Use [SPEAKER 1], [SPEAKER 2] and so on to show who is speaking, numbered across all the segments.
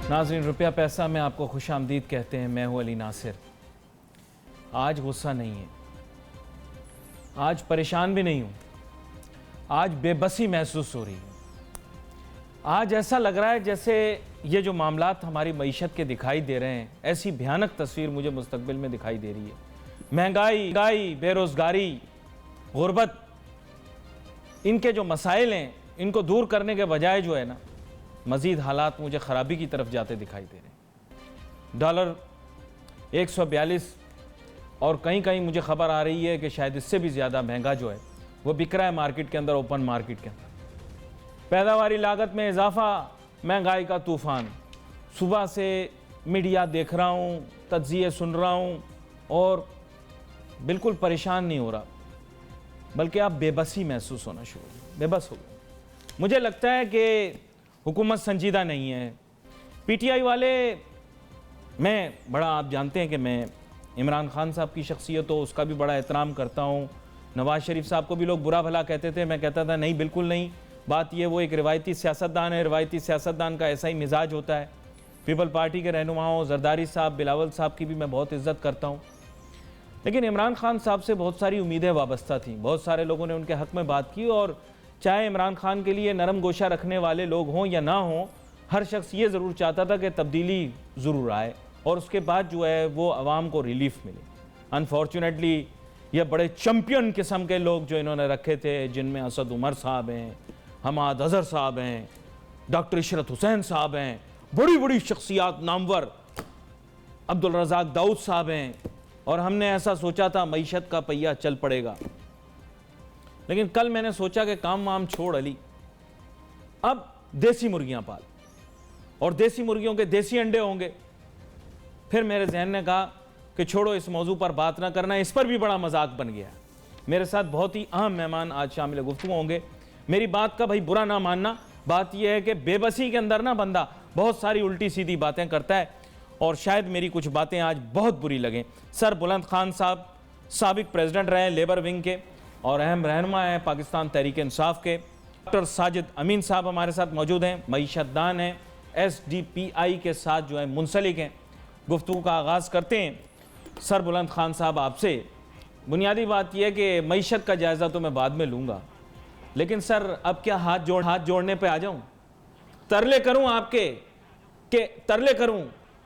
[SPEAKER 1] नाज़रीन, रुपया पैसा में आपको खुशामदीद कहते हैं। मैं हूँ अली नासिर। आज गुस्सा नहीं है, आज परेशान भी नहीं हूँ, आज बेबसी महसूस हो रही है। आज ऐसा लग रहा है जैसे ये जो मामलात हमारी मईशत के दिखाई दे रहे हैं, ऐसी भयानक तस्वीर मुझे मुस्तकबिल में दिखाई दे रही है। महंगाई, बेरोज़गारी, गुर्बत, इनके जो मसाइल हैं, इनको दूर करने के बजाय जो है ना, मज़ीद हालात मुझे ख़राबी की तरफ जाते दिखाई दे रहे हैं। डॉलर 142 और कहीं कहीं मुझे ख़बर आ रही है कि शायद इससे भी ज़्यादा महंगा जो है वो बिक रहा है मार्केट के अंदर, ओपन मार्केट के अंदर। पैदावारी लागत में इजाफा, महंगाई का तूफ़ान। सुबह से मीडिया देख रहा हूँ, तज्ज़िये सुन रहा हूँ और बिल्कुल परेशान नहीं हो रहा, बल्कि आप बेबसी महसूस होना शुरू हो, बेबस हो गए। मुझे लगता है कि हुकूमत संजीदा नहीं है। पीटीआई वाले, मैं बड़ा, आप जानते हैं कि मैं इमरान खान साहब की शख्सियत हो उसका भी बड़ा एहतराम करता हूँ। नवाज़ शरीफ साहब को भी लोग बुरा भला कहते थे, मैं कहता था नहीं, बिल्कुल नहीं। बात ये, वो एक रिवायती सियासतदान है, रिवायती सियासतदान का ऐसा ही मिजाज होता है। पीपल पार्टी के रहनुमाओं जरदारी साहब, बिलावल साहब की भी मैं बहुत इज़्ज़त करता हूँ, लेकिन इमरान खान साहब से बहुत सारी उम्मीदें वाबस्ता थी। बहुत सारे लोगों ने उनके हक़ में बात की, और चाहे इमरान खान के लिए नरम गोशा रखने वाले लोग हों या ना हों, हर शख्स ये ज़रूर चाहता था कि तब्दीली ज़रूर आए और उसके बाद जो है वो आवाम को रिलीफ मिले। अनफॉर्चुनेटली ये बड़े चैम्पियन किस्म के लोग जो इन्होंने रखे थे, जिनमें असद उमर साहब हैं, हमाद अजहर साहब हैं, डॉक्टर इशरत हुसैन साहब हैं, बड़ी बड़ी शख्सियात नामवर, अब्दुल रज़ाक दाऊद साहब हैं, और हमने ऐसा सोचा था मईशत का पहिया चल पड़ेगा। लेकिन कल मैंने सोचा कि काम वाम छोड़ अली, अब देसी मुर्गियां पाल और देसी मुर्गियों के देसी अंडे होंगे। फिर मेरे जहन ने कहा कि छोड़ो, इस मौजू पर बात ना करना, इस पर भी बड़ा मजाक बन गया। मेरे साथ बहुत ही अहम मेहमान आज शामिल गुफ्तगू होंगे। मेरी बात का भाई बुरा ना मानना, बात यह है कि बेबसी के अंदर ना बंदा बहुत सारी उल्टी सीधी बातें करता है, और शायद मेरी कुछ बातें आज बहुत बुरी लगें। सर बुलंद खान साहब साबिक प्रेसिडेंट रहे लेबर विंग के और अहम रहनुमा हैं पाकिस्तान तहरीक इंसाफ के। डॉक्टर साजिद अमीन साहब हमारे साथ मौजूद हैं, मईशतदान हैं, SDPI के साथ जो है मुंसलिक हैं। गुफ्तगू का आगाज़ करते हैं। सर बुलंद खान साहब, आपसे बुनियादी बात यह है कि मईशत का जायज़ा तो मैं बाद में लूँगा, लेकिन सर अब क्या हाथ जोड़ने पे आ जाऊँ, तरले करूँ आपके, के तरले करूँ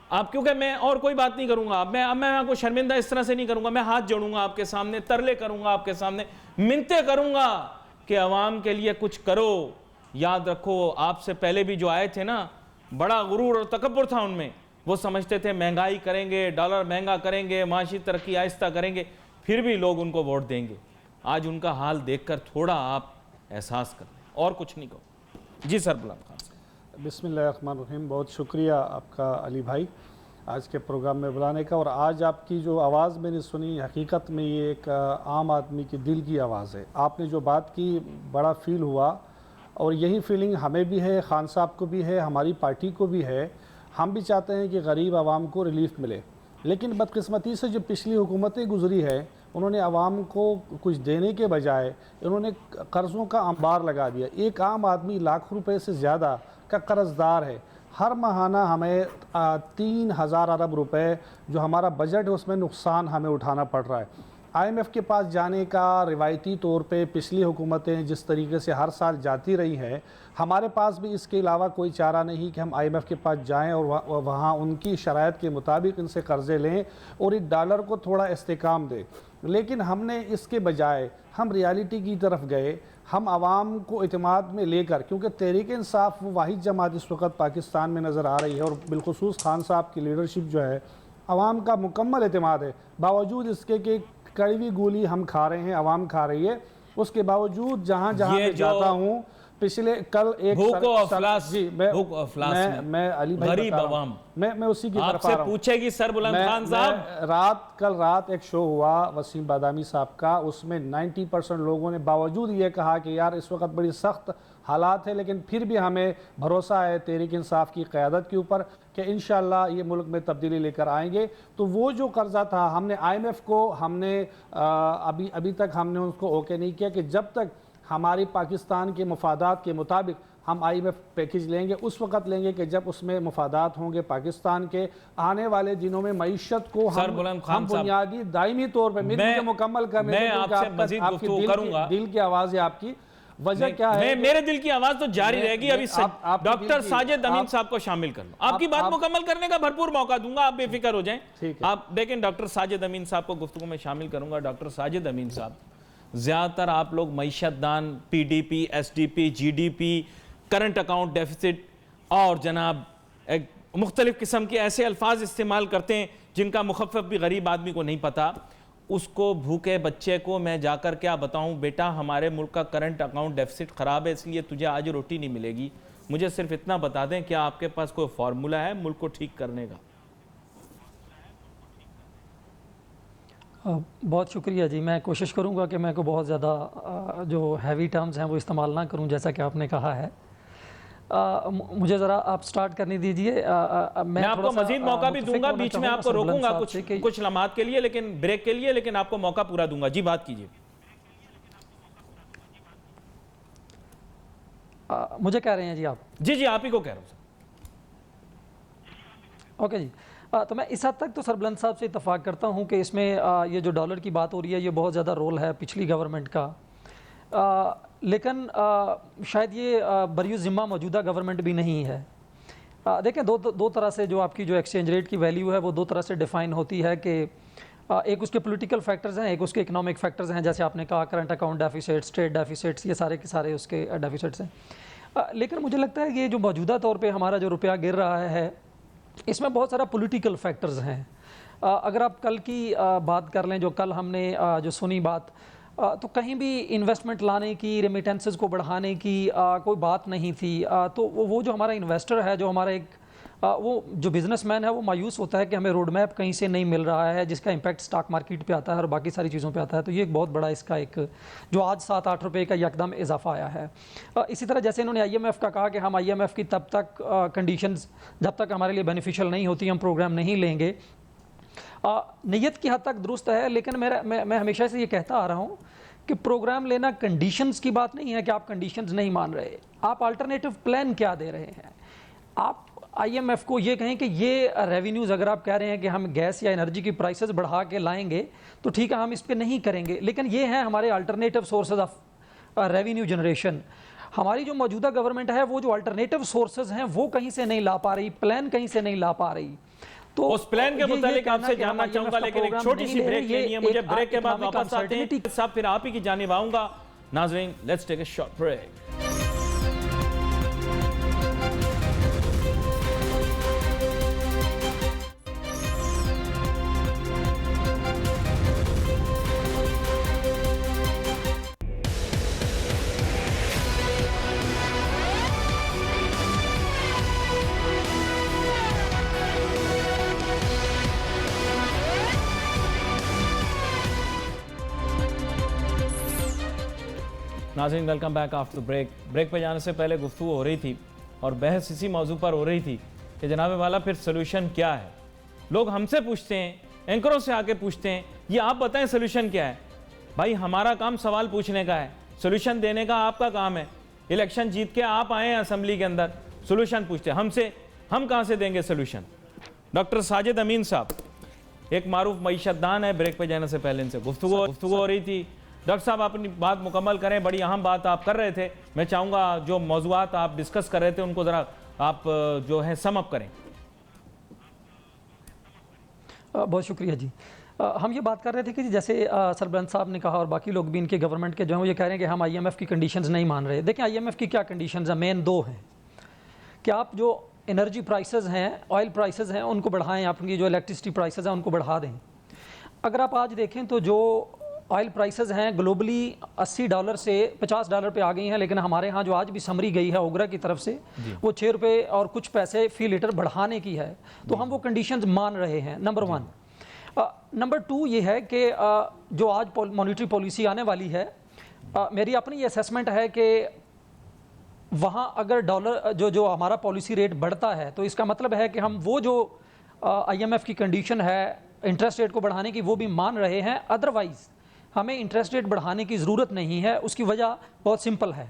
[SPEAKER 1] आप, क्योंकि मैं और कोई बात नहीं करूँगा। अब मैं आपको शर्मिंदा इस तरह से नहीं करूँगा, मैं हाथ जोड़ूंगा आपके सामने, तरले करूँगा आपके सामने, मिन्नतें करूँगा कि अवाम के लिए कुछ करो। याद रखो, आपसे पहले भी जो आए थे ना, बड़ा गुरूर और तकब्बुर था उनमें। वो समझते थे महंगाई करेंगे, डॉलर महंगा करेंगे, माशी तरक्की आहिस्ता करेंगे, फिर भी लोग उनको वोट देंगे। आज उनका हाल देखकर थोड़ा आप एहसास कर लें, और कुछ नहीं कहो। जी सर बुलंद खान साहब।
[SPEAKER 2] बिस्मिल्लाहिर्रहमानिर्रहीम। बहुत शुक्रिया आपका अली भाई आज के प्रोग्राम में बुलाने का। और आज आपकी जो आवाज़ मैंने सुनी, हकीकत में ये एक आम आदमी के दिल की आवाज़ है। आपने जो बात की, बड़ा फील हुआ, और यही फीलिंग हमें भी है, खान साहब को भी है, हमारी पार्टी को भी है। हम भी चाहते हैं कि गरीब आवाम को रिलीफ मिले, लेकिन बदकिस्मती से जो पिछली हुकूमतें गुजरी है, उन्होंने आवाम को कुछ देने के बजाय उन्होंने कर्ज़ों का अंबार लगा दिया। एक आम आदमी लाख रुपए से ज़्यादा का कर्ज़दार है। हर माहाना हमें 3000 अरब रुपए जो हमारा बजट है उसमें नुकसान हमें उठाना पड़ रहा है। IMF के पास जाने का रिवायती तौर पे पिछली हुकूमतें जिस तरीके से हर साल जाती रही हैं, हमारे पास भी इसके अलावा कोई चारा नहीं कि हम IMF के पास जाएं और वहाँ उनकी शराइत के मुताबिक इनसे कर्ज़े लें और इस डॉलर को थोड़ा इस्तेकाम दें। लेकिन हमने इसके बजाय हम रियलिटी की तरफ गए। हम आवाम को इत्मीनान में लेकर, क्योंकि तहरीक इंसाफ वो वाहिद जमात इस वक्त पाकिस्तान में नज़र आ रही है, और बिलखुसूस खान साहब की लीडरशिप जो है, आवाम का मुकम्मल इत्मीनान है। बावजूद इसके कि कड़वी गोली हम खा रहे हैं, आवाम खा रही है, उसके बावजूद जहाँ जहाँ मैं जाता हूँ, पिछले कल एक मैं अली भाई
[SPEAKER 1] गरीब आवाम,
[SPEAKER 2] मैं उसी की तरफ आ रहा हूं।
[SPEAKER 1] पूछेगी सर बुलंद खान साहब,
[SPEAKER 2] कल रात एक शो हुआ वसीम बादामी साहब का, उसमें 90% लोगों ने बावजूद ये कहा कि यार इस वक्त बड़ी सख्त हालात है, लेकिन फिर भी हमें भरोसा है तहरीक इंसाफ की क़यादत के ऊपर कि इंशाअल्लाह ये मुल्क में तब्दीली लेकर आएंगे। तो वो जो कर्जा था, हमने IMF को हमने अभी तक हमने उसको ओके नहीं किया कि जब तक हमारी पाकिस्तान के मफादात के मुताबिक हम IMF पैकेज लेंगे, उस वक्त लेंगे कि जब उसमें मफादात होंगे पाकिस्तान के। आने वाले दिनों में मईशत को हम बुनियादी दायमी तौर पर मुझे मुकम्मल करने दिल की आवाज़ है आपकी। वजह क्या है?
[SPEAKER 1] मेरे दिल की आवाज तो जारी रहेगी। अभी डॉक्टर साजिद अमीन साहब को शामिल कर लो, आपकी बात मुकम्मल करने का भरपूर मौका दूंगा, आप बेफिक्र हो जाएं। आप देखें, डॉक्टर साजिद अमीन साहब को गुफ्तगू में शामिल करूंगा। डॉक्टर साजिद अमीन साहब, ज्यादातर आप लोग मईशत दान, PDP, SDP, GDP, current account deficit और जनाब मुख्तलिफ किस्म के ऐसे अल्फाज इस्तेमाल करते हैं जिनका मुखफ़फ़ भी गरीब आदमी को नहीं पता। उसको भूखे बच्चे को मैं जाकर क्या बताऊं, बेटा हमारे मुल्क का करंट अकाउंट डेफिसिट ख़राब है इसलिए तुझे आज रोटी नहीं मिलेगी। मुझे सिर्फ इतना बता दें, क्या आपके पास कोई फार्मूला है मुल्क को ठीक करने का?
[SPEAKER 3] बहुत शुक्रिया जी। मैं कोशिश करूंगा कि मैं को बहुत ज़्यादा जो हैवी टर्म्स हैं वो इस्तेमाल ना करूं, जैसा कि आपने कहा है। मुझे ज़रा आप स्टार्ट करने दीजिए।
[SPEAKER 1] मैं आपको मजीद मौका भी दूंगा, बीच में आपको रोकूंगा कुछ लम्हात के लिए, लेकिन ब्रेक के लिए, लेकिन आपको मौका पूरा दूंगा। जी बात कीजिए।
[SPEAKER 3] मुझे कह रहे हैं जी आप?
[SPEAKER 1] जी आप ही को कह रहा हूँ।
[SPEAKER 3] ओके जी। तो मैं इस हद तक तो सरबलंद साहब से इत्तफाक करता हूँ कि इसमें ये जो डॉलर की बात हो रही है ये बहुत ज़्यादा रोल है पिछली गवर्नमेंट का। लेकिन शायद ये बरियो ज़िम्मा मौजूदा गवर्नमेंट भी नहीं है। देखें, दो तरह से जो आपकी जो एक्सचेंज रेट की वैल्यू है वो दो तरह से डिफ़ाइन होती है कि एक उसके पॉलिटिकल फैक्टर्स हैं, एक उसके इकोनॉमिक फैक्टर्स हैं। जैसे आपने कहा current account deficits, trade deficits, ये सारे के सारे उसके डेफिसिट्स हैं। लेकिन मुझे लगता है कि ये जो मौजूदा तौर पर हमारा जो रुपया गिर रहा है इसमें बहुत सारा पॉलिटिकल फैक्टर्स हैं। अगर आप कल की बात कर लें, जो कल हमने जो सुनी बात, तो कहीं भी इन्वेस्टमेंट लाने की, रेमिटेंसेस को बढ़ाने की कोई बात नहीं थी। तो वो जो हमारा इन्वेस्टर है, जो हमारा एक वो जो बिजनेसमैन है, वो मायूस होता है कि हमें रोड मैप कहीं से नहीं मिल रहा है, जिसका इम्पैक्ट स्टॉक मार्केट पे आता है और बाकी सारी चीज़ों पे आता है। तो ये एक बहुत बड़ा इसका एक जो आज 7-8 रुपये का यकदम इजाफा आया है। इसी तरह जैसे इन्होंने IMF का कहा कि हम IMF की तब तक कंडीशंस जब तक हमारे लिए बेनिफिशियल नहीं होती हम प्रोग्राम नहीं लेंगे। नीयत की हद तक दुरुस्त है, लेकिन मैं हमेशा से ये कहता आ रहा हूँ कि प्रोग्राम लेना कंडीशंस की बात नहीं है कि आप कंडीशंस नहीं मान रहे, आप अल्टरनेटिव प्लान क्या दे रहे हैं। आप IMF को ये कहें कि ये रेवेन्यूज़ अगर आप कह रहे हैं कि हम गैस या एनर्जी की प्राइसेस बढ़ा के लाएंगे तो ठीक है, हम इस पर नहीं करेंगे, लेकिन ये हैं हमारे alternative sources of revenue generation. हमारी जो मौजूदा गवर्नमेंट है वो जो अल्टरनेटिव सोर्सेज हैं वो कहीं से नहीं ला पा रही, प्लान कहीं से नहीं ला पा रही।
[SPEAKER 1] तो उस प्लान के मुताबिक आपसे जानना चाहूंगा, लेकिन एक छोटी सी ब्रेक लेनी है मुझे। ब्रेक के बाद वापस आते हैं साहब, फिर आप ही की जानिब आऊंगा। नाज़रीन, let's take a short break. नाज़रीन, welcome back after break. Break पे जाने से पहले गुफ्तगू हो रही थी और बहस इसी मौजू पर हो रही थी कि जनाब वाला फिर सोल्यूशन क्या है। लोग हमसे पूछते हैं, एंकरों से आके पूछते हैं, ये आप बताएं सोल्यूशन क्या है। भाई हमारा काम सवाल पूछने का है, सोल्यूशन देने का आपका काम है। इलेक्शन जीत के आप आए हैं असम्बली के अंदर, सोल्यूशन पूछते हैं हमसे, हम कहाँ से देंगे सोल्यूशन। डॉक्टर साजिद अमीन साहब एक मारूफ मईशतदान है। ब्रेक पे जाने से पहले इनसे गुफ्तगू हो रही थी। डॉक्टर साहब अपनी बात मुकम्मल करें, बड़ी अहम बात आप कर रहे थे। मैं चाहूँगा जो मौज़ूआत आप डिस्कस कर रहे थे उनको ज़रा आप जो है सम अप करें।
[SPEAKER 3] बहुत शुक्रिया जी। हम ये बात कर रहे थे कि जैसे सरबलंद साहब ने कहा और बाकी लोग भी इनके गवर्नमेंट के जो हैं वो ये कह रहे हैं कि हम IMF की कंडीशंस नहीं मान रहे। देखें, IMF की क्या कंडीशंस हैं, मेन दो हैं कि आप जो एनर्जी प्राइसेस हैं, ऑयल प्राइसेस हैं, उनको बढ़ाएं, आपकी जो इलेक्ट्रिसिटी प्राइसेस हैं उनको बढ़ा दें। अगर आप आज देखें तो जो ऑयल प्राइसेस हैं ग्लोबली $80 से $50 पे आ गई हैं, लेकिन हमारे यहाँ जो आज भी समरी गई है ओगरा की तरफ से वो 6 रुपये और कुछ पैसे फी लीटर बढ़ाने की है। तो हम वो कंडीशंस मान रहे हैं, नंबर 1। नंबर 2 ये है कि जो आज मॉनेटरी पॉलिसी आने वाली है, मेरी अपनी असेसमेंट है कि वहाँ अगर डॉलर जो हमारा पॉलिसी रेट बढ़ता है तो इसका मतलब है कि हम वो जो IMF की कंडीशन है इंटरेस्ट रेट को बढ़ाने की वो भी मान रहे हैं। अदरवाइज़ हमें इंटरेस्ट रेट बढ़ाने की ज़रूरत नहीं है। उसकी वजह बहुत सिंपल है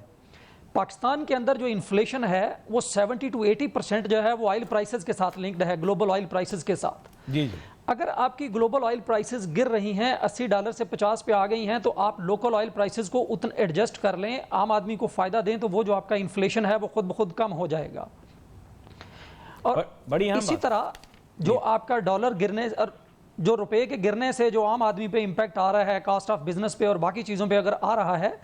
[SPEAKER 3] पाकिस्तान के अंदर जो इन्फ्लेशन है वो 70 to 80% जो है वो ऑयल प्राइसेस के साथ लिंक्ड है, ग्लोबल ऑयल प्राइसेस के साथ।
[SPEAKER 1] जी जी।
[SPEAKER 3] अगर आपकी ग्लोबल ऑयल प्राइसेस गिर रही हैं, $80 से 50 पे आ गई हैं, तो आप लोकल ऑयल प्राइसेस को उतना एडजस्ट कर लें, आम आदमी को फ़ायदा दें, तो वो जो आपका इन्फ्लेशन है वो खुद ब खुद कम हो जाएगा। और
[SPEAKER 1] बड़ी अहम
[SPEAKER 3] इसी
[SPEAKER 1] बात।
[SPEAKER 3] तरह जो आपका डॉलर गिरने और जो रुपए के गिरने से जो आम आदमी पे इम्पैक्ट आ रहा है, कॉस्ट ऑफ बिजनेस पे और बाकी चीज़ों पे अगर आ रहा है,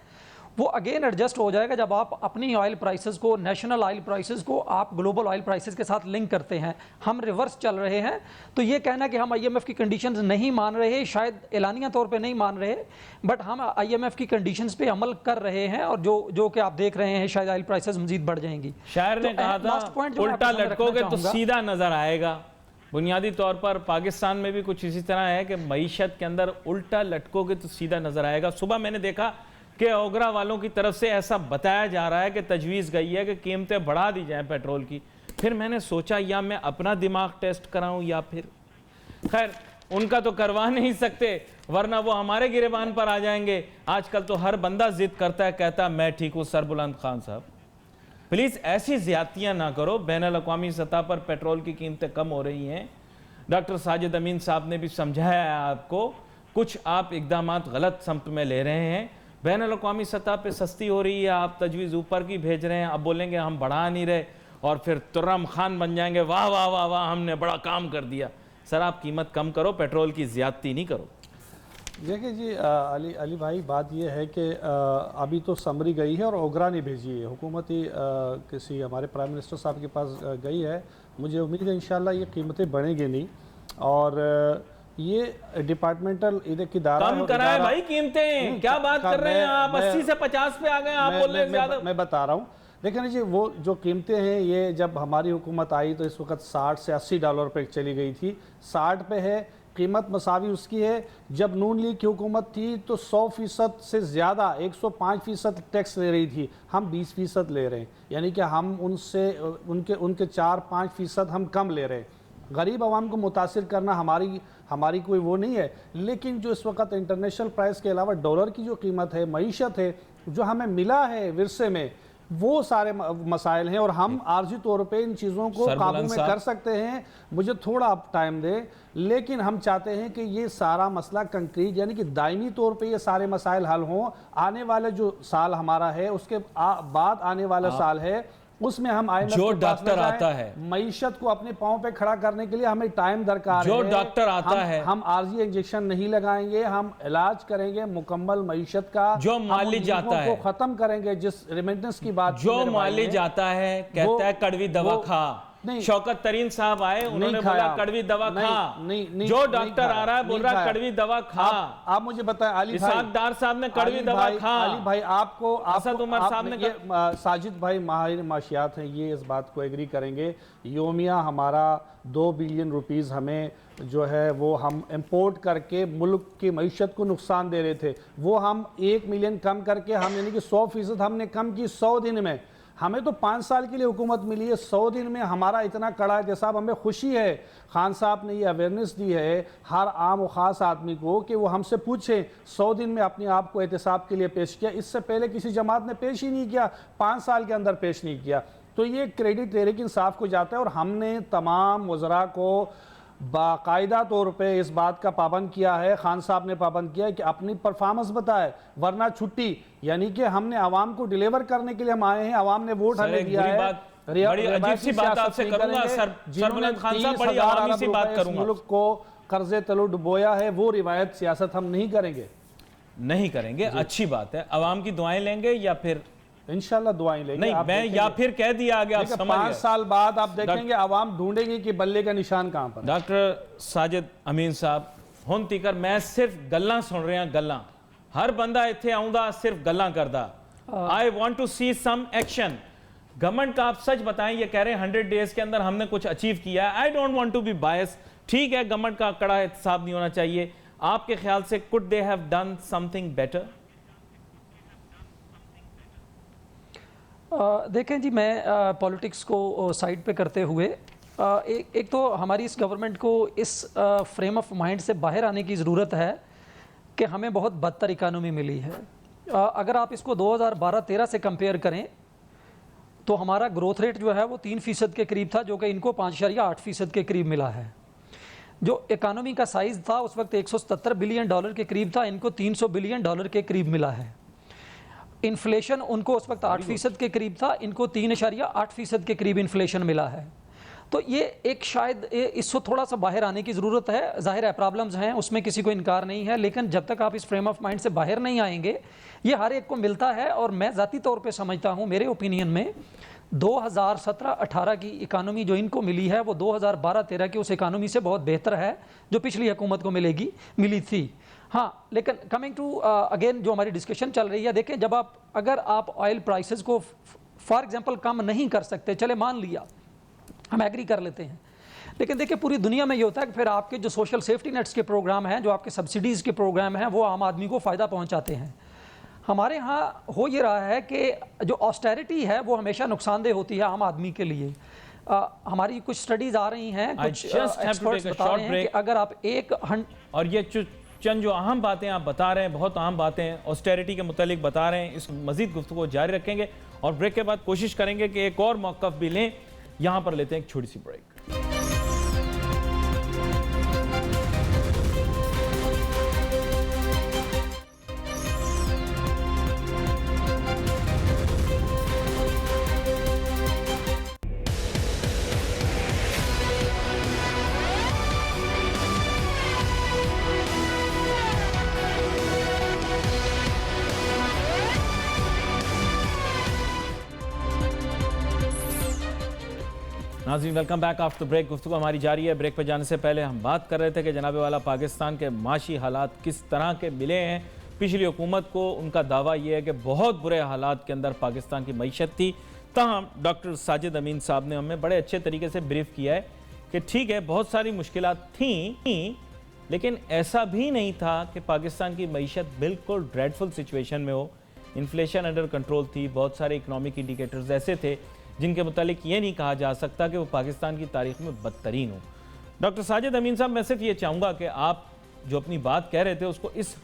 [SPEAKER 3] वो अगेन एडजस्ट हो जाएगा जब आप अपनी ऑयल प्राइसेस को, नेशनल ऑयल प्राइसेस को आप ग्लोबल ऑयल प्राइसेस के साथ लिंक करते हैं। हम रिवर्स चल रहे हैं, तो ये कहना कि हम IMF की कंडीशंस नहीं मान रहे, शायद एलानिया तौर पे नहीं मान रहे, बट हम IMF की कंडीशंस पे अमल कर रहे हैं, और जो कि आप देख रहे हैं शायद ऑयल प्राइसेस मजीद बढ़ जाएंगी।
[SPEAKER 1] शायर ने कहा था उल्टा लटकोगे तो सीधा नजर आएगा। बुनियादी तौर पर पाकिस्तान में भी कुछ इसी तरह है कि मईशत के अंदर उल्टा लटकोगे तो सीधा नजर आएगा। सुबह मैंने देखा कि ओगरा वालों की तरफ से ऐसा बताया जा रहा है कि तजवीज़ गई है कि कीमतें बढ़ा दी जाएं पेट्रोल की। फिर मैंने सोचा या मैं अपना दिमाग टेस्ट कराऊं या फिर, खैर उनका तो करवा नहीं सकते वरना वो हमारे गिरेबान पर आ जाएंगे। आजकल तो हर बंदा जिद करता है, कहता मैं ठीक हूँ। सरबुलंद खान साहब प्लीज़ ऐसी ज़्यादतियाँ ना करो। बैनुल अक़वामी सतह पर पेट्रोल की कीमतें कम हो रही हैं। डॉक्टर साजिद अमीन साहब ने भी समझाया है आपको, कुछ आप इकदाम गलत समत में ले रहे हैं। बैनुल अक़वामी सतह पे सस्ती हो रही है, आप तजवीज़ ऊपर की भेज रहे हैं। अब बोलेंगे हम बढ़ा नहीं रहे और फिर तुर्रम खान बन जाएंगे, वाह वाह वाह वाह हमने बड़ा काम कर दिया। सर आप कीमत कम करो, पेट्रोल की ज़्यादती नहीं करो।
[SPEAKER 2] देखिए जी अली भाई, बात यह है कि अभी तो समरी गई है और ओगरा ने भेजी है, हुकूमत ही किसी हमारे प्राइम मिनिस्टर साहब के पास गई है। मुझे उम्मीद है इंशाल्लाह ये कीमतें बढ़ेंगी नहीं, और ये डिपार्टमेंटल इदारा
[SPEAKER 1] कम कराए भाई कीमतें, क्या बात कर रहे हैं आप? 80 से 50 पे आ गए, आप बोल रहे हैं ज़्यादा।
[SPEAKER 2] मैं बता रहा हूँ, देखिए जी, वो जो कीमतें हैं, ये जब हमारी हुकूमत आई तो इस वक्त 60 से $80 पे चली गई थी। 60 पे है, कीमत मसावी उसकी है। जब नून लीग की हुकूमत थी तो 100% से ज़्यादा 105% टैक्स ले रही थी, हम 20% ले रहे हैं, यानी कि हम उनसे उनके 4-5% हम कम ले रहे हैं। गरीब आवाम को मुतासिर करना हमारी कोई वो नहीं है, लेकिन जो इस वक्त इंटरनेशनल प्राइस के अलावा डॉलर की जो कीमत है, मईशत है, जो हमें मिला है विरसे में, वो सारे मसाइल हैं और हम आर्जी तौर पे इन चीज़ों को काबू में कर सकते हैं। मुझे थोड़ा आप टाइम दें, लेकिन हम चाहते हैं कि ये सारा मसला कंक्रीट यानी कि दायमी तौर पे ये सारे मसाइल हल हों। आने वाले जो साल हमारा है, उसके बाद आने वाला साल है, उसमें हम IMF
[SPEAKER 1] जो डॉक्टर आता है
[SPEAKER 2] मईशत को अपने पांव पे खड़ा करने के लिए हमें टाइम दरकार है।
[SPEAKER 1] जो डॉक्टर आता है,
[SPEAKER 2] हम आर्जी इंजेक्शन नहीं लगाएंगे, हम इलाज करेंगे मुकम्मल मईशत का।
[SPEAKER 1] जो मालिज आता है
[SPEAKER 2] को खत्म करेंगे, जिस रिमिटेंस की बात,
[SPEAKER 1] जो मालिज आता है कहता है कड़वी दवा खा। शौकत तरीन साहब आए, उन्होंने बोला कड़वी दवा खा। जो डॉक्टर आ रहा है बोल रहा है कड़वी दवा खा।
[SPEAKER 2] आप मुझे बताएं, अली
[SPEAKER 1] डार साहब ने कड़वी दवा खा।
[SPEAKER 2] अली भाई, आपको
[SPEAKER 1] असद उमर साहब ने,
[SPEAKER 2] साजिद भाई माहिर माशियात हैं, ये इस बात को एग्री करेंगे। योमिया हमारा 2 बिलियन रुपीस हमें जो है वो हम इंपोर्ट करके मुल्क की मईशत को नुकसान दे रहे थे, वो हम 1 मिलियन कम करके, हम यानी कि 100% हमने कम की 100 दिन में। हमें तो 5 साल के लिए हुकूमत मिली है, 100 दिन में हमारा इतना कड़ा एहतसाब, हमें खुशी है। खान साहब ने ये अवेयरनेस दी है हर आम और ख़ास आदमी को कि वो हमसे पूछें 100 दिन में अपने आप को एहतसाब के लिए पेश किया। इससे पहले किसी जमात ने पेश ही नहीं किया, 5 साल के अंदर पेश नहीं किया। तो ये क्रेडिट तहरीक इंसाफ को जाता है, और हमने तमाम वज़रा को बाकायदा तौर पे इस बात का पाबंद किया है। खान साहब ने पाबंद किया है कि अपनी परफॉर्मेंस बताए, वरना छुट्टी। यानी कि हमने आवाम को डिलीवर करने के लिए हम आए हैं, आवाम ने वोट हमें दिया है।
[SPEAKER 1] बड़ी अजीब सी बात आपसे करूंगा सरबुलंद खान साहब, बड़ी आवामी सी बात करूंगा।
[SPEAKER 2] मुल्क को कर्जे तलो डुबोया है, वो रिवायत सियासत हम नहीं करेंगे। अच्छी बात है। आवाम की दुआएं लेंगे या फिर इंशाल्लाह दुआएं लेंगे?
[SPEAKER 1] नहीं, मैं या फिर कह दिया आगे, आप समझ
[SPEAKER 2] 5 साल बाद आप देखेंगे आवाम ढूंढेगी कि बल्ले का निशान कहां पर।
[SPEAKER 1] डॉक्टर साजिद अमीन साहब, हुन तीकर मैं सिर्फ गल्लां सुन रहा, गल्लां। हर बंदा इत्थे आउंदा सिर्फ गल्लां करदा। I want to see some action. Government का आप सच बताएं, ये कह रहे हैं 100 डेज के अंदर हमने कुछ अचीव किया है। I don't want to be bias. ठीक है, गवर्नमेंट का कड़ा एहतसाब नहीं होना चाहिए। आपके ख्याल से could they have done something better?
[SPEAKER 3] देखें जी, मैं पॉलिटिक्स को साइड पे करते हुए एक तो हमारी इस गवर्नमेंट को इस फ्रेम ऑफ माइंड से बाहर आने की ज़रूरत है कि हमें बहुत बदतर इकानमी मिली है। अगर आप इसको 2012-13 से कंपेयर करें तो हमारा ग्रोथ रेट जो है वो 3% के करीब था, जो कि इनको 5.8% के करीब मिला है। जो इकानमी का साइज़ था उस वक्त $177 बिलियन के करीब था, इनको $300 बिलियन के करीब मिला है। इन्फ्लेशन उनको उस वक्त 8% के करीब था, इनको 3.8% के करीब इन्फ्लेशन मिला है। तो ये एक शायद इससे थोड़ा सा बाहर आने की ज़रूरत है। ज़ाहिर है प्रॉब्लम्स हैं, उसमें किसी को इनकार नहीं है, लेकिन जब तक आप इस फ्रेम ऑफ माइंड से बाहर नहीं आएंगे, ये हर एक को मिलता है। और मैं ज़ाती तौर पे समझता हूँ, मेरे ओपिनियन में 2017-18 की इकानमी जो इनको मिली है वो 2012-13 की उस इकानमी से बहुत बेहतर है जो पिछली हुकूमत को मिली थी। हाँ, लेकिन कमिंग टू अगेन जो हमारी डिस्कशन चल रही है, देखें जब अगर आप ऑयल प्राइसेस को फॉर एग्जांपल कम नहीं कर सकते, चले मान लिया हम एग्री कर लेते हैं, लेकिन देखिए पूरी दुनिया में ये होता है कि फिर आपके जो सोशल सेफ्टी नेट्स के प्रोग्राम हैं, जो आपके सब्सिडीज़ के प्रोग्राम हैं, वो आम आदमी को फ़ायदा पहुंचाते हैं। हमारे यहाँ हो ये रहा है कि जो ऑस्टेरिटी है वो हमेशा नुकसानदेह होती है आम आदमी के लिए। हमारी कुछ स्टडीज़ आ रही हैं, कुछ एक्सपर्ट्स बता रहे हैं कि अगर आप
[SPEAKER 1] और ये चंद जो अहम बातें आप बता रहे हैं, बहुत अहम बातें ऑस्टेरिटी के मुतालिक बता रहे हैं, इस मज़ीद गुफ्तगू जारी रखेंगे और ब्रेक के बाद कोशिश करेंगे कि एक और मौक़िफ़ भी लें। यहाँ पर लेते हैं एक छोटी सी ब्रेक। नाज़रीन, वेलकम बैक आफ्टर ब्रेक। गुफ्तगू हमारी जारी है। ब्रेक पर जाने से पहले हम बात कर रहे थे कि जनाब वाला पाकिस्तान के माशी हालात किस तरह के मिले हैं पिछली हुकूमत को। उनका दावा यह है कि बहुत बुरे हालात के अंदर पाकिस्तान की मईशत थी। ताहम डॉक्टर साजिद अमीन साहब ने हमें बड़े अच्छे तरीके से ब्रीफ किया है कि ठीक है, बहुत सारी मुश्किलात थीं, लेकिन ऐसा भी नहीं था कि पाकिस्तान की मईशत बिल्कुल ड्रेडफुल सिचुएशन में हो। इन्फ्लेशन अंडर कंट्रोल थी, बहुत सारे इकनॉमिक इंडिकेटर्स ऐसे थे जिनके मुतालिक ये नहीं कहा जा सकता कि वो पाकिस्तान की तारीख में बदतरीन हो। डॉक्टर साजिद अमीन साहब, मैं सिर्फ ये चाहूँगा कि आप जो अपनी बात कह रहे थे उसको इस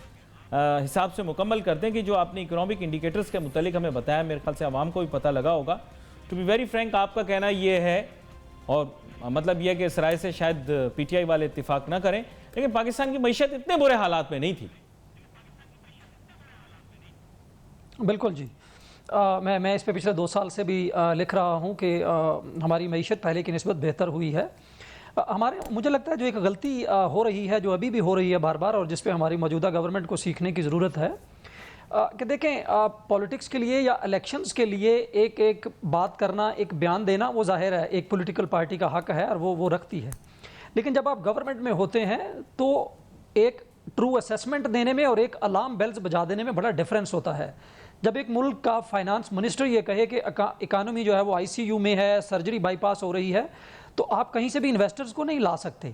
[SPEAKER 1] हिसाब से मुकम्मल कर दें कि जो आपने इकनॉमिक इंडिकेटर्स के मुतालिक हमें बताया, मेरे ख्याल से आवाम को भी पता लगा होगा। टू बी वेरी फ्रैंक, आपका कहना ये है, और मतलब यह कि इस राय से शायद PTI वाले इत्तिफाक ना करें, लेकिन पाकिस्तान की मईशत इतने बुरे हालात में नहीं थी।
[SPEAKER 3] बिल्कुल जी। मैं इस पे पिछले 2 साल से भी लिख रहा हूँ कि हमारी मईशत पहले की निस्बत बेहतर हुई है। मुझे लगता है जो एक गलती हो रही है, जो अभी भी हो रही है बार बार, और जिस पे हमारी मौजूदा गवर्नमेंट को सीखने की ज़रूरत है कि देखें, पॉलिटिक्स के लिए या इलेक्शंस के लिए एक बात करना, एक बयान देना, वो जाहिर है एक पॉलिटिकल पार्टी का हक है और वो रखती है। लेकिन जब आप गवर्नमेंट में होते हैं तो एक ट्रू असेसमेंट देने में और एक अलार्म बेल्स बजा देने में बड़ा डिफरेंस होता है। जब एक मुल्क का फाइनेंस मिनिस्टर ये कहे कि इकानमी जो है वो ICU में है, सर्जरी बाईपास हो रही है, तो आप कहीं से भी इन्वेस्टर्स को नहीं ला सकते।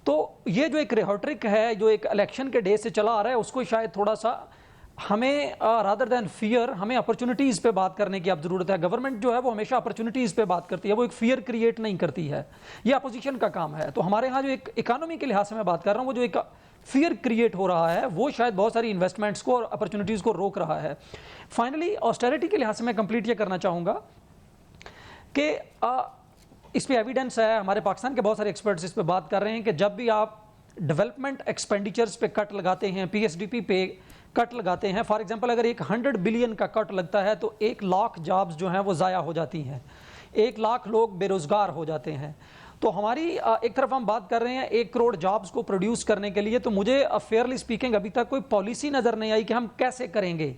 [SPEAKER 3] तो ये जो एक रेटोरिक है, जो एक इलेक्शन के डे से चला आ रहा है, उसको शायद थोड़ा सा हमें रादर दैन फियर, हमें अपॉर्चुनिटीज़ पे बात करने की अब ज़रूरत है। गवर्नमेंट जो है वो हमेशा अपॉर्चुनिटीज़ पे बात करती है, वो एक फियर क्रिएट नहीं करती है। ये अपोजिशन का काम है। तो हमारे यहाँ जो एक इकानमी के लिहाज से मैं बात कर रहा हूँ, वो जो एक फियर क्रिएट हो रहा है, वो शायद बहुत सारी इन्वेस्टमेंट्स को और अपॉर्चुनिटीज़ को रोक रहा है। फाइनली ऑस्टेरिटी के लिहाज से मैं कंप्लीट ये करना चाहूँगा कि इस पे एविडेंस है, हमारे पाकिस्तान के बहुत सारे एक्सपर्ट्स इस पे बात कर रहे हैं कि जब भी आप डेवलपमेंट एक्सपेंडिचर्स पे कट लगाते हैं, PSDP पे कट लगाते हैं, फॉर एग्जांपल अगर एक 100 बिलियन का कट लगता है तो 1 लाख जॉब्स जो हैं वो ज़ाया हो जाती हैं, 1 लाख लोग बेरोज़गार हो जाते हैं। तो हमारी एक तरफ हम बात कर रहे हैं 1 करोड़ जॉब्स को प्रोड्यूस करने के लिए, तो मुझे फेयरली स्पीकिंग अभी तक कोई पॉलिसी नज़र नहीं आई कि हम कैसे करेंगे।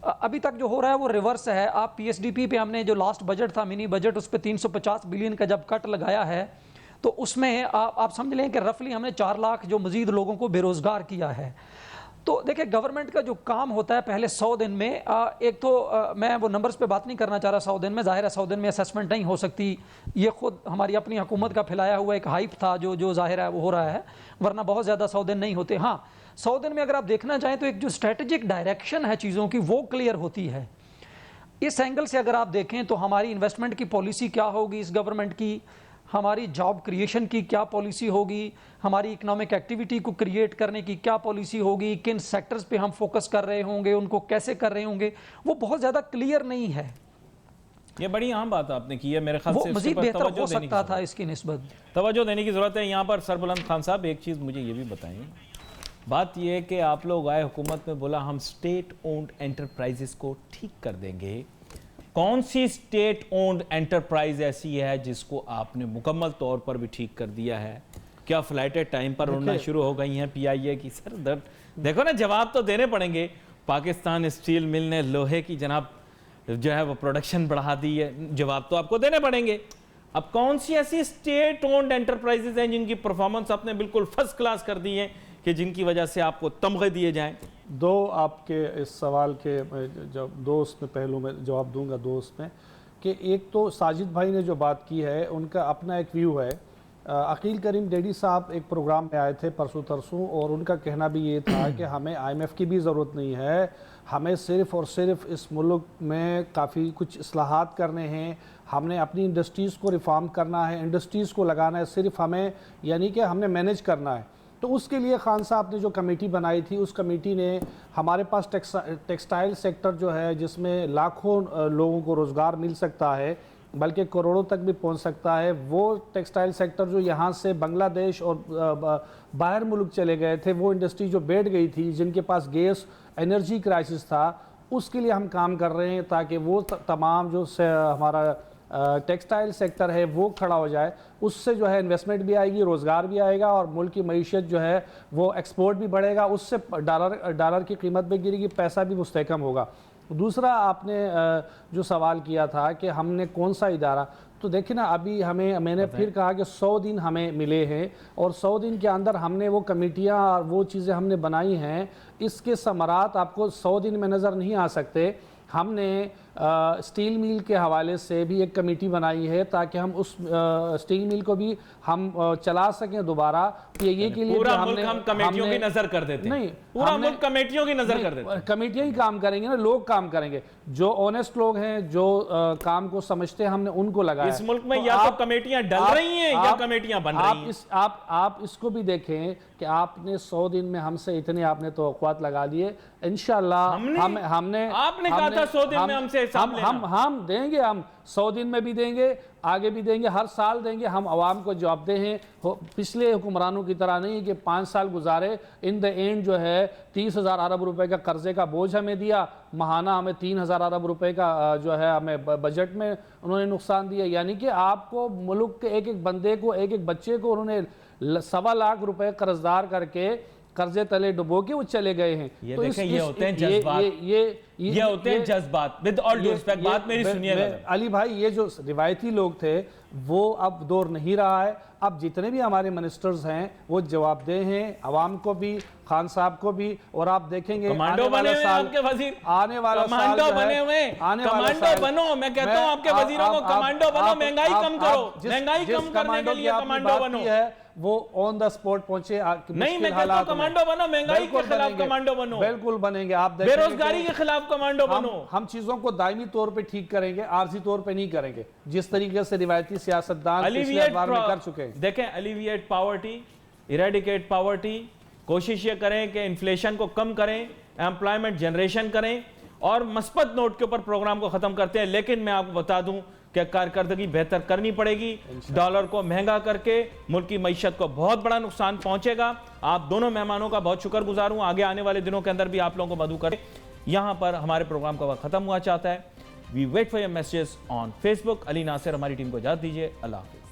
[SPEAKER 3] अभी तक जो हो रहा है वो रिवर्स है। आप PSDP पे हमने जो लास्ट बजट था, मिनी बजट, उस पर 350 बिलियन का जब कट लगाया है तो उसमें आप समझ लें कि रफली हमने 4 लाख जो मज़ीद लोगों को बेरोज़गार किया है। तो देखिए, गवर्नमेंट का जो काम होता है पहले 100 दिन में, एक तो मैं वो नंबर्स पे बात नहीं करना चाह रहा 100 दिन में, जाहिर है 100 दिन में असेसमेंट नहीं हो सकती, ये खुद हमारी अपनी हुकूमत का फैलाया हुआ एक हाइप था जो जाहिर है वो हो रहा है, वरना बहुत ज़्यादा 100 दिन नहीं होते। हाँ, 100 दिन में अगर आप देखना चाहें तो एक जो स्ट्रेटेजिक डायरेक्शन है चीज़ों की, वो क्लियर होती है। इस एंगल से अगर आप देखें तो हमारी इन्वेस्टमेंट की पॉलिसी क्या होगी इस गवर्नमेंट की, हमारी जॉब क्रिएशन की क्या पॉलिसी होगी, हमारी इकोनॉमिक एक्टिविटी को क्रिएट करने की क्या पॉलिसी होगी, किन सेक्टर्स पे हम फोकस कर रहे होंगे, उनको कैसे कर रहे होंगे, वो बहुत ज़्यादा क्लियर नहीं है।
[SPEAKER 1] ये बड़ी आम बात आपने की है, मेरे ख्याल
[SPEAKER 3] वो
[SPEAKER 1] से इसके
[SPEAKER 3] मजीद
[SPEAKER 1] ऊपर
[SPEAKER 3] बेहतर
[SPEAKER 1] तवज्जो
[SPEAKER 3] हो
[SPEAKER 1] देने की
[SPEAKER 3] सकता था इसकी निस्बत।
[SPEAKER 1] तवज्जो देने की ज़रूरत है। यहाँ पर सरबुलंद खान साहब एक चीज़ मुझे ये भी बताएं, बात ये है कि आप लोग आए हुकूमत में, बोला हम स्टेट ओन्ड एंटरप्राइजेस को ठीक कर देंगे। कौन सी स्टेट ओन्ड एंटरप्राइज ऐसी है जिसको आपने मुकम्मल तौर पर भी ठीक कर दिया है? क्या फ्लाइटें टाइम पर उड़ना शुरू हो गई हैं PIA की? सर दर्द देखो ना, जवाब तो देने पड़ेंगे। पाकिस्तान स्टील मिल ने लोहे की जनाब जो है वो प्रोडक्शन बढ़ा दी है, जवाब तो आपको देने पड़ेंगे। अब कौन सी ऐसी स्टेट ओन्ड एंटरप्राइजेज हैं जिनकी परफॉर्मेंस आपने बिल्कुल फर्स्ट क्लास कर दी है कि जिनकी वजह से आपको तमगे दिए जाएं?
[SPEAKER 2] दो आपके इस सवाल के जब दो उसमें पहलू में जवाब दूंगा, दो उसमें कि एक तो साजिद भाई ने जो बात की है उनका अपना एक व्यू है। अकील करीम डेडी साहब एक प्रोग्राम में आए थे परसों तरसों, और उनका कहना भी ये था कि हमें IMF की भी ज़रूरत नहीं है, हमें सिर्फ़ और सिर्फ इस मुल्क में काफ़ी कुछ इस्लाहात करने हैं, हमने अपनी इंडस्ट्रीज़ को रिफॉर्म करना है, इंडस्ट्रीज़ को लगाना है, सिर्फ हमें यानी कि हमने मैनेज करना है। तो उसके लिए खान साहब ने जो कमेटी बनाई थी, उस कमेटी ने हमारे पास टेक्सटाइल सेक्टर जो है जिसमें लाखों लोगों को रोज़गार मिल सकता है, बल्कि करोड़ों तक भी पहुंच सकता है, वो टेक्सटाइल सेक्टर जो यहाँ से बांग्लादेश और बाहर मुल्क चले गए थे, वो इंडस्ट्री जो बैठ गई थी, जिनके पास गैस एनर्जी क्राइसिस था, उसके लिए हम काम कर रहे हैं ताकि वो तमाम जो हमारा टेक्सटाइल सेक्टर है वो खड़ा हो जाए। उससे जो है इन्वेस्टमेंट भी आएगी, रोज़गार भी आएगा और मुल्क की मईशत जो है वो एक्सपोर्ट भी बढ़ेगा, उससे डॉलर की कीमत भी गिरेगी, पैसा भी मुस्तहकम होगा। दूसरा आपने जो सवाल किया था कि हमने कौन सा इदारा, तो देखिए ना अभी मैंने फिर कहा कि 100 दिन हमें मिले हैं और 100 दिन के अंदर हमने वो कमेटियाँ और वो चीज़ें हमने बनाई हैं, इसके समरात आपको 100 दिन में नज़र नहीं आ सकते। हमने स्टील मिल के हवाले से भी एक कमेटी बनाई है ताकि हम उस स्टील मिल को भी हम चला सकें दोबारा। ये के लिए
[SPEAKER 1] पूरा मुल्क हम कमेटियों की नजर कर देते हैं,
[SPEAKER 2] नहीं,
[SPEAKER 1] पूरा मुल्क कमेटियों की नजर कर देते हैं।
[SPEAKER 2] कमेटियां ही काम करेंगे ना, लोग काम करेंगे, जो ऑनेस्ट लोग हैं, जो काम को समझते हैं, हमने उनको लगाया।
[SPEAKER 1] इस मुल्क में या तो कमेटियां डल रही हैं या कमेटियां बन रही हैं।
[SPEAKER 2] आप इसको भी देखें कि आपने 100 दिन में हमसे इतने आपने तवक्कुआत लगा लिए, इंशाल्लाह हमने
[SPEAKER 1] आपने कहा था 100 दिन में हमसे
[SPEAKER 2] हम देंगे, हम 100 दिन में भी देंगे, आगे भी देंगे, हर साल देंगे। हम आवाम को जवाबदेह हैं, पिछले हुक्मरानों की तरह नहीं कि 5 साल गुजारे, इन द एंड जो है 30,000 अरब रुपए का कर्जे का बोझ हमें दिया, महाना हमें 3,000 अरब रुपए का जो है हमें बजट में उन्होंने नुकसान दिया। यानी कि आपको मुल्क के एक एक बंदे को, एक एक बच्चे को उन्होंने 1.25 लाख रुपए कर्जदार करके कर्जे तले डुबो के वो चले गए हैं।
[SPEAKER 1] ये तो ये होते हैं जज्बात, ये होते हैं जज्बात। विद ऑल ड्यू रिस्पेक्ट, बात मेरी सुनिएगा
[SPEAKER 2] अली भाई, ये जो रिवायती लोग थे वो अब दौर नहीं रहा है। अब जितने भी हमारे मिनिस्टर्स हैं वो जवाबदेह हैं, आवाम को भी, खान साहब को भी। और आप देखेंगे
[SPEAKER 1] कमांडो बने हुए आपके वजीर,
[SPEAKER 2] आने वाला
[SPEAKER 1] कमांडो बने हुए, कमांडो बनो। मैं कहता हूं आपके वजीरों को कमांडो बनो, महंगाई कम करो, महंगाई कम करने के लिए कमांडो बनो।
[SPEAKER 2] वो ऑन द स्पॉट पहुंचे।
[SPEAKER 1] नहीं, मैं कहता हूं कमांडो बनो, महंगाई के खिलाफ कमांडो बनो,
[SPEAKER 2] बिल्कुल बनेंगे। आप
[SPEAKER 1] बेरोजगारी के खिलाफ कमांडो बनो।
[SPEAKER 2] हम चीजों को दायमी तौर पे ठीक करेंगे, आर्जी तौर पे नहीं करेंगे, जिस तरीके से रिवायती सियासतदान पिछले बार में कर चुके हैं।
[SPEAKER 1] देखें, अलिविएट पॉवर्टी, इरेडिकेट पॉवर्टी, कोशिश ये करें कि इन्फ्लेशन को कम करें, एम्प्लॉयमेंट जनरेशन करें और मस्बत नोट के ऊपर प्रोग्राम को खत्म करते हैं। लेकिन मैं आपको बता दूं कि कारकर्दगी बेहतर करनी पड़ेगी। डॉलर को महंगा करके मुल्क की मईशत को बहुत बड़ा नुकसान पहुंचेगा। आप दोनों मेहमानों का बहुत शुक्रगुजार हूं। आगे आने वाले दिनों के अंदर भी आप लोगों को मदद करें। यहां पर हमारे प्रोग्राम का वक्त खत्म हुआ चाहता है। We wait for your messages on Facebook. Ali Nasir हमारी टीम को इजाजत दीजिए। अल्लाह हाफिज़।